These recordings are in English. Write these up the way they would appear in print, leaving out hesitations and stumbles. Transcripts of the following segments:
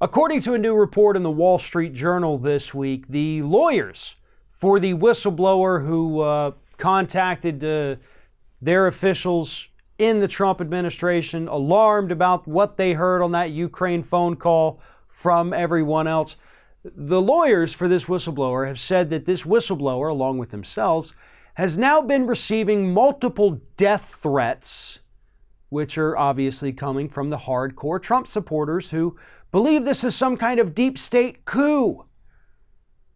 According to a new report in the Wall Street Journal this week, the lawyers for the whistleblower who contacted their officials in the Trump administration, alarmed about what they heard on that Ukraine phone call from everyone else. The lawyers for this whistleblower have said that this whistleblower, along with themselves, has now been receiving multiple death threats, which are obviously coming from the hardcore Trump supporters who believe this is some kind of deep state coup.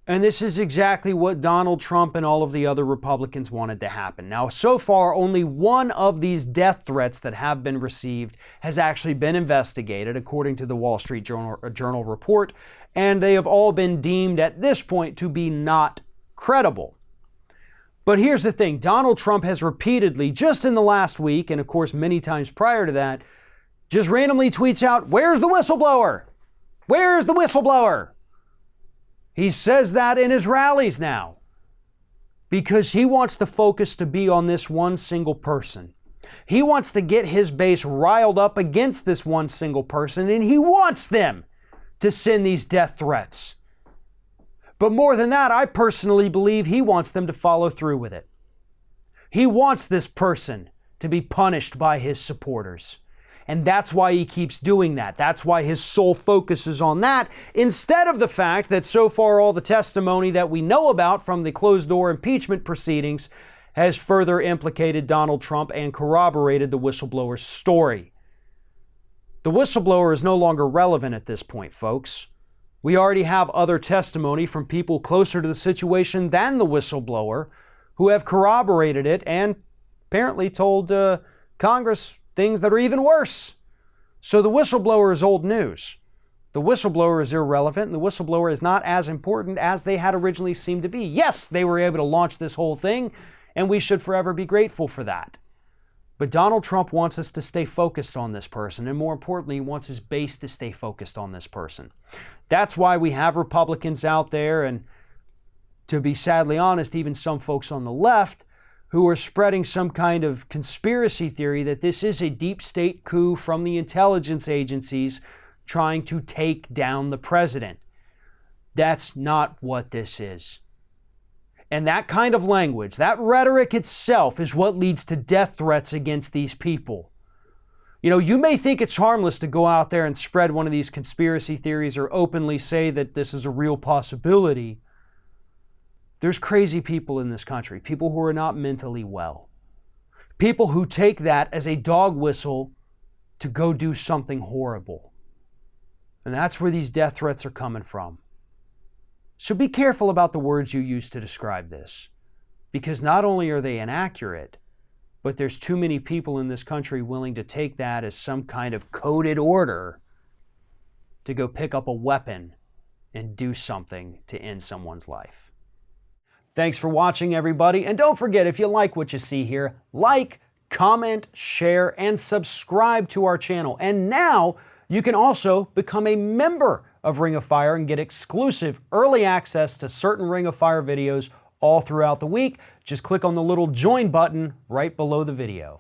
And this is exactly what Donald Trump and all of the other Republicans wanted to happen. Now, so far, only one of these death threats that have been received has actually been investigated, according to the Wall Street Journal report, and they have all been deemed at this point to be not credible. But here's the thing, Donald Trump has repeatedly, just in the last week, and of course many times prior to that, just randomly tweets out, "Where's the whistleblower? Where's the whistleblower?" He says that in his rallies now because he wants the focus to be on this one single person. He wants to get his base riled up against this one single person, and he wants them to send these death threats. But more than that, I personally believe he wants them to follow through with it. He wants this person to be punished by his supporters. And that's why he keeps doing that. That's why his sole focus is on that, instead of the fact that so far all the testimony that we know about from the closed-door impeachment proceedings has further implicated Donald Trump and corroborated the whistleblower's story. The whistleblower is no longer relevant at this point, folks. We already have other testimony from people closer to the situation than the whistleblower who have corroborated it and apparently told Congress things that are even worse. So the whistleblower is old news. The whistleblower is irrelevant, and the whistleblower is not as important as they had originally seemed to be. Yes, they were able to launch this whole thing, and we should forever be grateful for that. But Donald Trump wants us to stay focused on this person, and more importantly, he wants his base to stay focused on this person. That's why we have Republicans out there, and to be sadly honest, even some folks on the left, who are spreading some kind of conspiracy theory that this is a deep state coup from the intelligence agencies trying to take down the president. That's not what this is. And that kind of language, that rhetoric itself, is what leads to death threats against these people. You know, you may think it's harmless to go out there and spread one of these conspiracy theories or openly say that this is a real possibility. There's crazy people in this country, people who are not mentally well, people who take that as a dog whistle to go do something horrible. And that's where these death threats are coming from. So be careful about the words you use to describe this, because not only are they inaccurate, but there's too many people in this country willing to take that as some kind of coded order to go pick up a weapon and do something to end someone's life. Thanks for watching, everybody. And don't forget, if you like what you see here, like, comment, share, and subscribe to our channel. And now you can also become a member of Ring of Fire and get exclusive early access to certain Ring of Fire videos all throughout the week. Just click on the little join button right below the video.